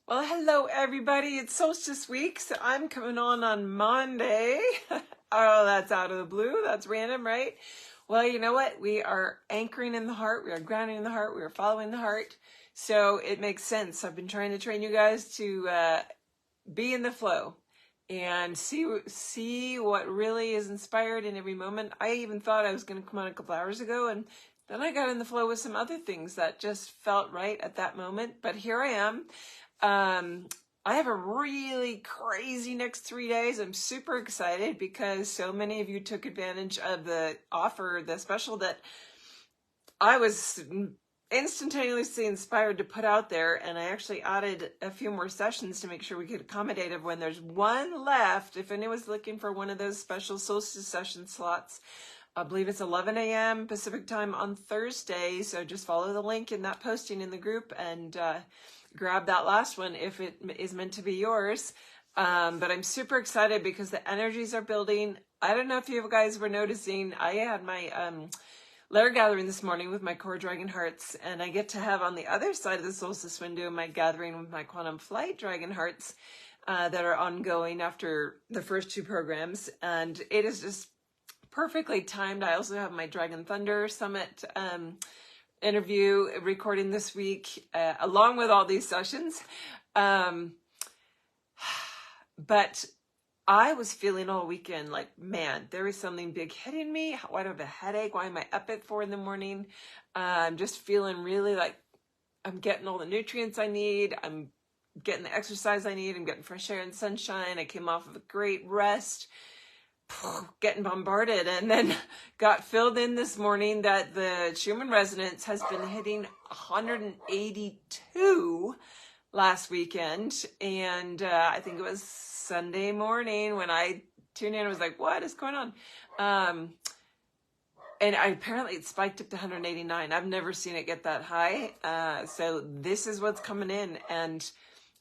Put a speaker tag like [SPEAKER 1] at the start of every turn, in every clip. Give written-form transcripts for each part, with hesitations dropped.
[SPEAKER 1] Well, hello everybody. It's Solstice week, so I'm coming on Monday. Oh, that's out of the blue. That's random, right? Well, you know what? We are anchoring in the heart. We are grounding in the heart. We are following the heart. So it makes sense. I've been trying to train you guys to be in the flow and see what really is inspired in every moment. I even thought I was going to come on a couple hours ago, and then I got in the flow with some other things that just felt right at that moment. But here I am. I have a really crazy next 3 days. I'm super excited because so many of you took advantage of the offer, the special that I was instantaneously inspired to put out there, and I actually added a few more sessions to make sure we could accommodate it when there's one left. If anyone's looking for one of those special solstice session slots, I believe it's 11 a.m. Pacific time on Thursday, so just follow the link in that posting in the group and grab that last one if it is meant to be yours. But I'm super excited because the energies are building. I don't know if you guys were noticing, I had my lair gathering this morning with my core dragon hearts, and I get to have on the other side of the solstice window my gathering with my quantum flight dragon hearts that are ongoing after the first two programs, and it is just perfectly timed. I also have my Dragon Thunder Summit interview recording this week, along with all these sessions. But I was feeling all weekend like, man, there is something big hitting me. Why do I have a headache? Why am I up at 4 a.m? I'm just feeling really like I'm getting all the nutrients I need. I'm getting the exercise I need. I'm getting fresh air and sunshine. I came off of a great rest, getting bombarded, and then got filled in this morning that the Schumann Resonance has been hitting 182 last weekend, and I think it was Sunday morning when I tuned in. I was like, what is going on? And apparently it spiked up to 189. I've never seen it get that high, so this is what's coming in, and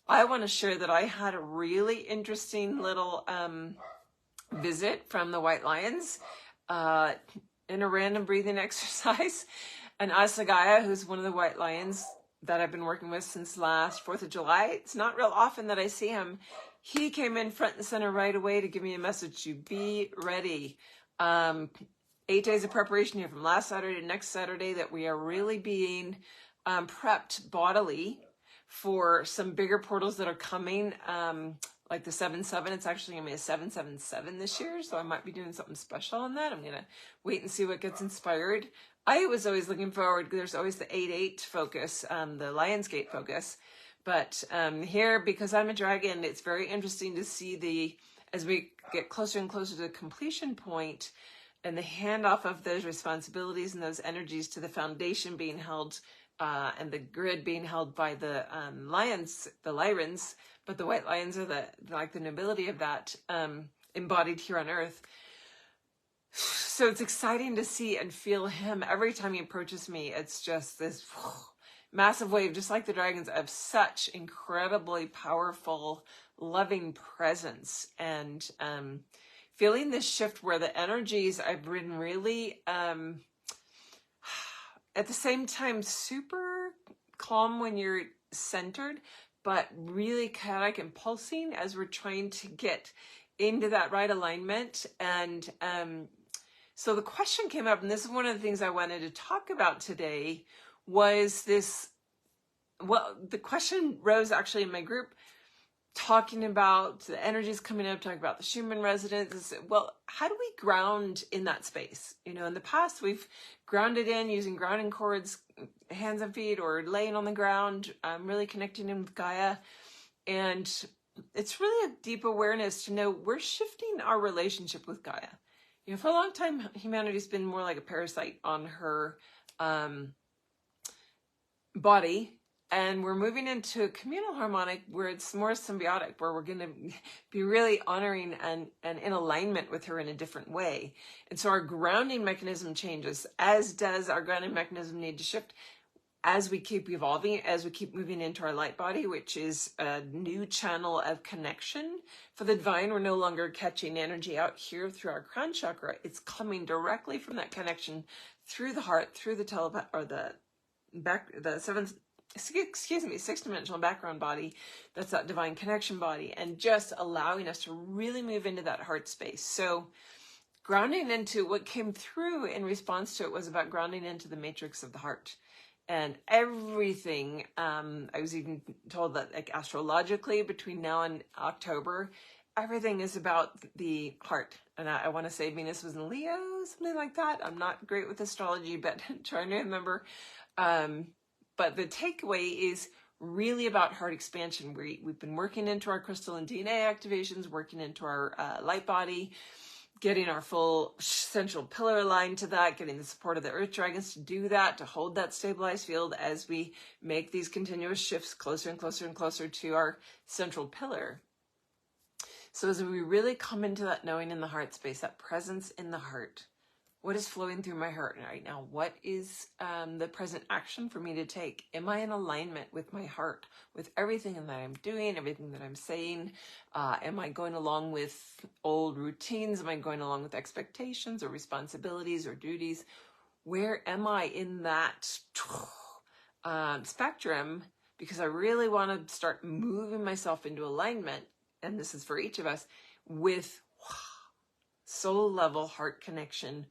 [SPEAKER 1] I want to share that I had a really interesting little visit from the White Lions in a random breathing exercise. And Asagaya, who's one of the White Lions that I've been working with since last 4th of July, it's not real often that I see him. He came in front and center right away to give me a message to be ready. 8 days of preparation here from last Saturday to next Saturday, that we are really being prepped bodily for some bigger portals that are coming, like the 7-7. It's actually going to be a 7-7-7 this year, so I might be doing something special on that. I'm going to wait and see what gets inspired. I was always looking forward, there's always the 8-8 focus, the Lionsgate focus. But here, because I'm a dragon, it's very interesting to see as we get closer and closer to the completion point and the handoff of those responsibilities and those energies to the foundation being held and the grid being held by the lions, the Lyrans, but the White Lions are the nobility of that embodied here on Earth. So it's exciting to see and feel him every time he approaches me. It's just this massive wave, just like the dragons, of such incredibly powerful, loving presence, and feeling this shift where the energies I've been really at the same time super calm when you're centered, but really chaotic and pulsing as we're trying to get into that right alignment. And so the question came up, and this is one of the things I wanted to talk about today, was this, well, the question rose actually in my group, talking about the energies coming up, talking about the Schumann Resonance. Well, how do we ground in that space? You know, in the past, we've grounded in using grounding cords, hands and feet, or laying on the ground, really connecting in with Gaia. And it's really a deep awareness to know we're shifting our relationship with Gaia. You know, for a long time, humanity's been more like a parasite on her body. And we're moving into a communal harmonic where it's more symbiotic, where we're going to be really honoring and in alignment with her in a different way. And so our grounding mechanism changes, as does our grounding mechanism need to shift as we keep evolving, as we keep moving into our light body, which is a new channel of connection for the divine. We're no longer catching energy out here through our crown chakra. It's coming directly from that connection through the heart, through the seventh six-dimensional background body. That's that divine connection body, and just allowing us to really move into that heart space. So grounding into what came through in response to it was about grounding into the matrix of the heart. And everything, I was even told that, like, astrologically between now and October, everything is about the heart. And I want to say Venus was in Leo, something like that. I'm not great with astrology, but trying to remember. But the takeaway is really about heart expansion. We've been working into our crystal and DNA activations, working into our light body, getting our full central pillar aligned to that, getting the support of the earth dragons to do that, to hold that stabilized field as we make these continuous shifts closer and closer and closer to our central pillar. So as we really come into that knowing in the heart space, that presence in the heart, what is flowing through my heart right now? What is the present action for me to take? Am I in alignment with my heart, with everything that I'm doing, everything that I'm saying? Am I going along with old routines? Am I going along with expectations or responsibilities or duties? Where am I in that spectrum? Because I really want to start moving myself into alignment, and this is for each of us, with soul level heart connection.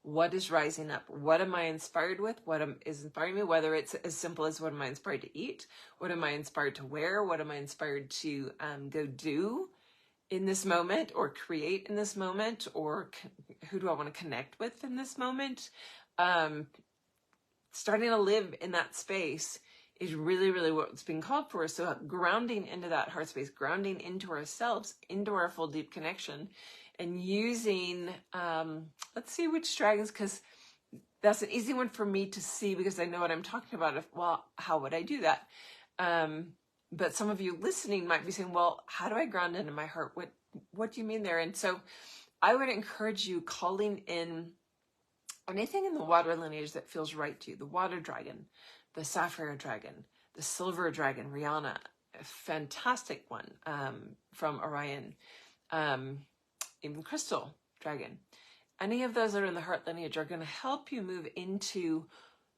[SPEAKER 1] What is rising up? What am I inspired with? What is inspiring me? Whether it's as simple as what am I inspired to eat? What am I inspired to wear? What am I inspired to go do in this moment, or create in this moment? Or who do I want to connect with in this moment? Starting to live in that space is really, really what's being called for. So grounding into that heart space, grounding into ourselves, into our full deep connection, and using, let's see which dragons, because that's an easy one for me to see because I know what I'm talking about. Well, how would I do that? But some of you listening might be saying, well, how do I ground into my heart? What do you mean there? And so I would encourage you calling in anything in the water lineage that feels right to you. The water dragon, the sapphire dragon, the silver dragon, Rihanna, a fantastic one from Orion. Even crystal dragon. Any of those that are in the heart lineage are going to help you move into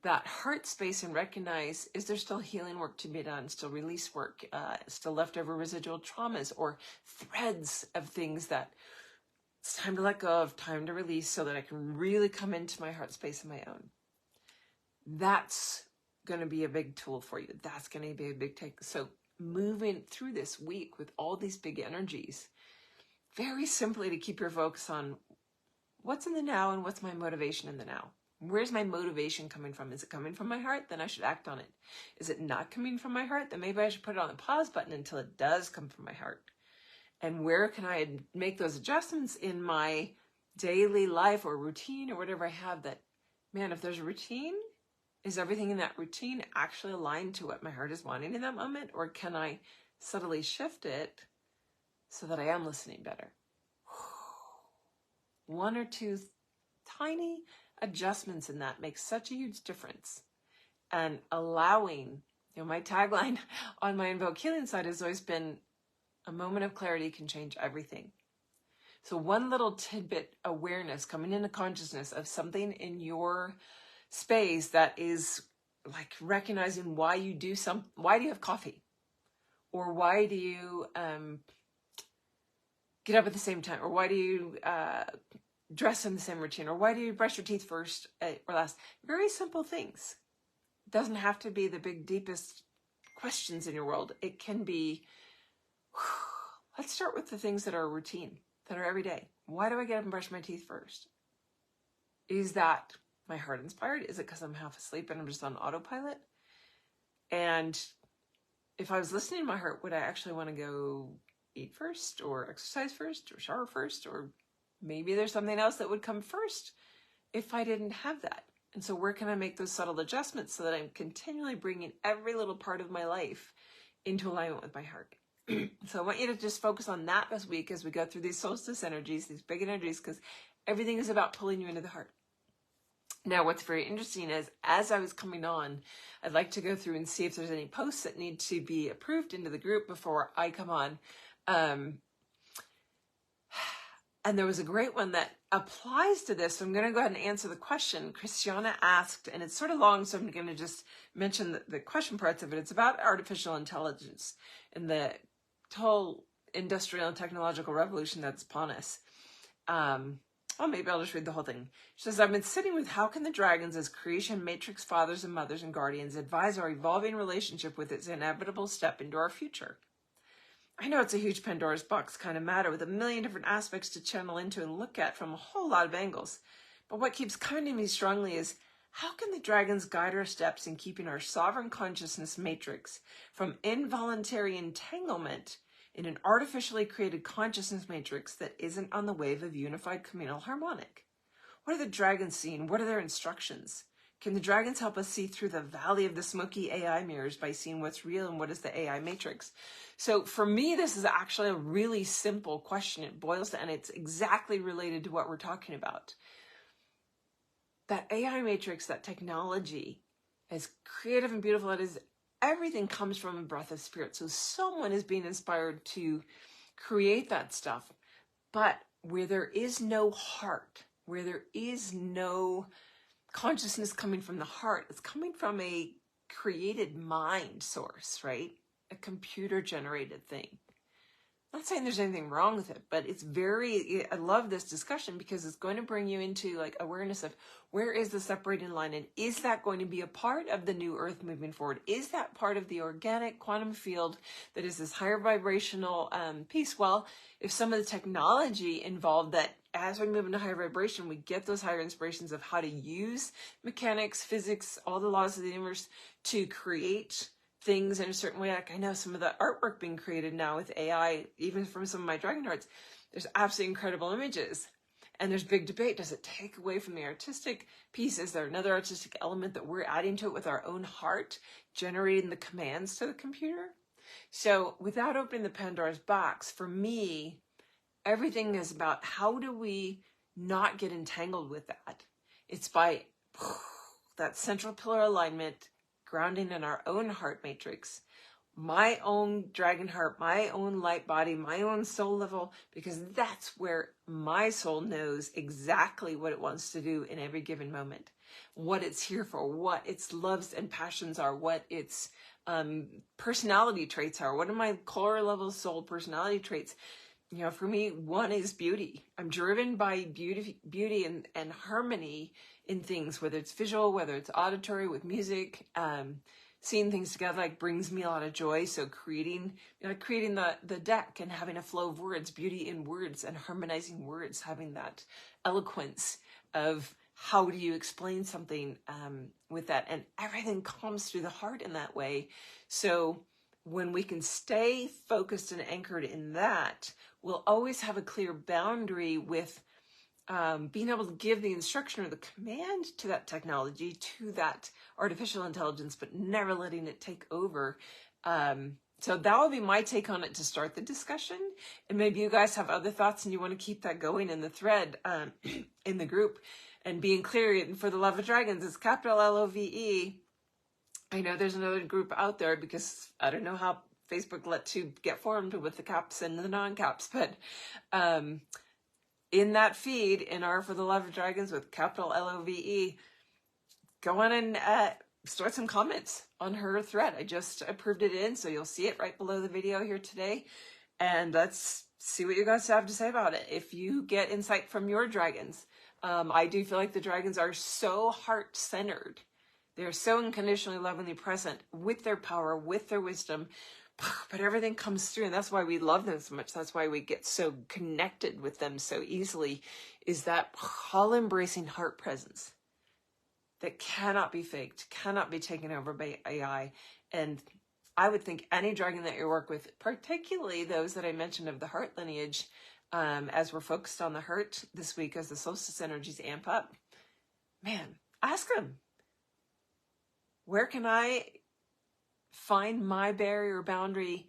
[SPEAKER 1] that heart space and recognize, is there still healing work to be done, still release work, still leftover residual traumas or threads of things that it's time to let go of, time to release, so that I can really come into my heart space of my own. That's going to be a big tool for you. That's going to be a big take. So moving through this week with all these big energies, very simply to keep your focus on what's in the now and what's my motivation in the now. Where's my motivation coming from? Is it coming from my heart? Then I should act on it. Is it not coming from my heart? Then maybe I should put it on the pause button until it does come from my heart. And where can I make those adjustments in my daily life or routine or whatever I have that, man, if there's a routine, is everything in that routine actually aligned to what my heart is wanting in that moment? Or can I subtly shift it so that I am listening better? One or two tiny adjustments in that make such a huge difference. And allowing, my tagline on my Invoke Healing side has always been, a moment of clarity can change everything. So one little tidbit awareness, coming into consciousness of something in your space that is like recognizing why you do why do you have coffee? Or why do you get up at the same time? Or why do you dress in the same routine? Or why do you brush your teeth first or last? Very simple things. It doesn't have to be the big, deepest questions in your world. It can be, let's start with the things that are routine, that are every day. Why do I get up and brush my teeth first? Is that my heart inspired? Is it because I'm half asleep and I'm just on autopilot? And if I was listening to my heart, would I actually want to go eat first, or exercise first, or shower first? Or maybe there's something else that would come first if I didn't have that. And so where can I make those subtle adjustments so that I'm continually bringing every little part of my life into alignment with my heart? So I want you to just focus on that this week as we go through these solstice energies, these big energies, because everything is about pulling you into the heart. Now, what's very interesting is, as I was coming on, I'd like to go through and see if there's any posts that need to be approved into the group before I come on. And there was a great one that applies to this. So I'm going to go ahead and answer the question. Christiana asked, and it's sort of long, so I'm going to just mention the question parts of it. It's about artificial intelligence and the whole industrial and technological revolution that's upon us. Oh, maybe I'll just read the whole thing. She says, I've been sitting with how can the dragons as creation matrix fathers and mothers and guardians advise our evolving relationship with its inevitable step into our future. I know it's a huge Pandora's box kind of matter with a million different aspects to channel into and look at from a whole lot of angles. But what keeps coming to me strongly is, how can the dragons guide our steps in keeping our sovereign consciousness matrix from involuntary entanglement in an artificially created consciousness matrix that isn't on the wave of unified communal harmonic? What are the dragons seeing? What are their instructions? Can the dragons help us see through the valley of the smoky AI mirrors by seeing what's real and what is the AI matrix? So for me, this is actually a really simple question. It boils down, and it's exactly related to what we're talking about. That AI matrix, that technology, as creative and beautiful it is, everything comes from a breath of spirit. So someone is being inspired to create that stuff. But where there is no heart, where there is no consciousness coming from the heart, it's coming from a created mind source, right? A computer generated thing. I'm not saying there's anything wrong with it, but I love this discussion because it's going to bring you into like awareness of where is the separating line, and is that going to be a part of the new earth moving forward? Is that part of the organic quantum field that is this higher vibrational piece? Well, if some of the technology involved that as we move into higher vibration, we get those higher inspirations of how to use mechanics, physics, all the laws of the universe to create things in a certain way. Like I know some of the artwork being created now with AI, even from some of my dragon hearts, there's absolutely incredible images. And there's big debate. Does it take away from the artistic piece? Is there another artistic element that we're adding to it with our own heart, generating the commands to the computer? So without opening the Pandora's box, for me, everything is about how do we not get entangled with that? It's by that central pillar alignment, grounding in our own heart matrix, my own dragon heart, my own light body, my own soul level, because that's where my soul knows exactly what it wants to do in every given moment, what it's here for, what its loves and passions are, what its personality traits are. What are my core level soul personality traits? You know, for me, one is beauty. I'm driven by beauty and harmony in things, whether it's visual, whether it's auditory with music, seeing things together like brings me a lot of joy. So creating the deck and having a flow of words, beauty in words and harmonizing words, having that eloquence of how do you explain something with that, and everything comes through the heart in that way. So when we can stay focused and anchored in that, we'll always have a clear boundary with being able to give the instruction or the command to that technology, to that artificial intelligence, but never letting it take over. So that will be my take on it to start the discussion. And maybe you guys have other thoughts and you want to keep that going in the thread in the group. And being clear, and for the Love of Dragons, it's capital L-O-V-E. I know there's another group out there because I don't know how Facebook let you get formed with the caps and the non-caps, but in that feed, in our For the Love of Dragons with capital L-O-V-E, go on and start some comments on her thread. I just approved it in, so you'll see it right below the video here today. And let's see what you guys have to say about it. If you get insight from your dragons, I do feel like the dragons are so heart-centered. They're so unconditionally lovingly present with their power, with their wisdom, but everything comes through, and that's why we love them so much. That's why we get so connected with them so easily, is that all-embracing heart presence that cannot be faked, cannot be taken over by AI. And I would think any dragon that you work with, particularly those that I mentioned of the heart lineage, as we're focused on the heart this week as the solstice energies amp up, man, ask them, where can I find my barrier or boundary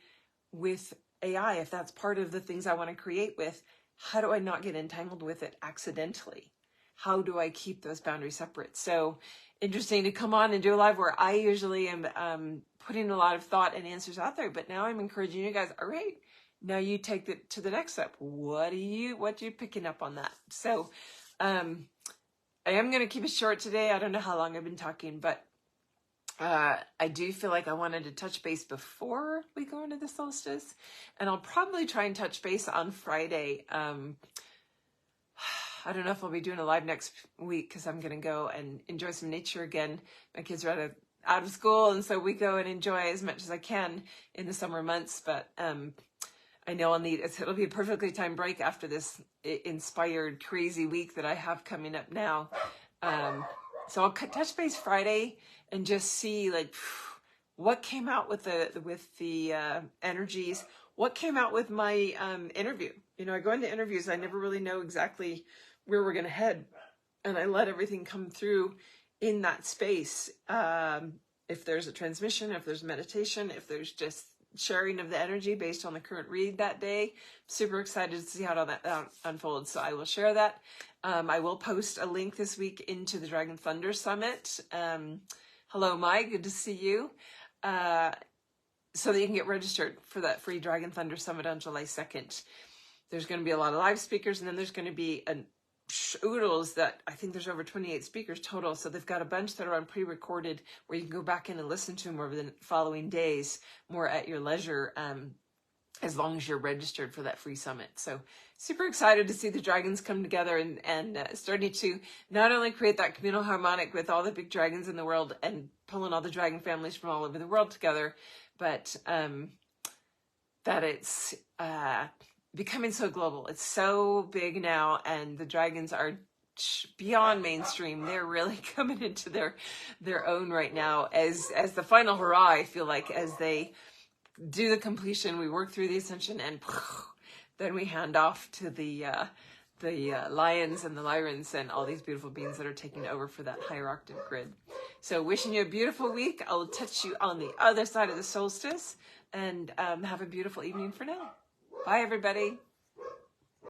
[SPEAKER 1] with AI? If that's part of the things I want to create with, how do I not get entangled with it accidentally? How do I keep those boundaries separate? So interesting to come on and do a live where I usually am putting a lot of thought and answers out there, but now I'm encouraging you guys, all right, Now you take it to the next step. What are you picking up on that? So I am going to keep it short today. I don't know how long I've been talking, but I do feel like I wanted to touch base before we go into the solstice, and I'll probably try and touch base on Friday. I don't know if I'll be doing a live next week because I'm going to go and enjoy some nature again. My kids are out of school, and so we go and enjoy as much as I can in the summer months. But I know it'll be a perfectly timed break after this inspired, crazy week that I have coming up now. So I'll touch base Friday and just see like what came out with the energies, what came out with my interview. You know, I go into interviews, I never really know exactly where we're going to head, and I let everything come through in that space. If there's a transmission, if there's meditation, if there's just sharing of the energy based on the current read that day. Super excited to see how all that unfolds. So I will share that. I will post a link this week into the Dragon Thunder Summit. Hello, Mike. Good to see you. So that you can get registered for that free Dragon Thunder Summit on July 2nd. There's going to be a lot of live speakers, and then there's going to be oodles that I think there's over 28 speakers total. So they've got a bunch that are on pre-recorded where you can go back in and listen to them over the following days, more at your leisure, as long as you're registered for that free summit. So super excited to see the dragons come together and starting to not only create that communal harmonic with all the big dragons in the world and pulling all the dragon families from all over the world together, but that it's becoming so global. It's so big now, and the dragons are beyond mainstream. They're really coming into their own right now as the final hurrah. I feel like as they do the completion, we work through the ascension, and then we hand off to the lions and the lyrans and all these beautiful beings that are taking over for that higher octave grid. So wishing you a beautiful week. I'll touch you on the other side of the solstice, and have a beautiful evening for now. Bye, everybody.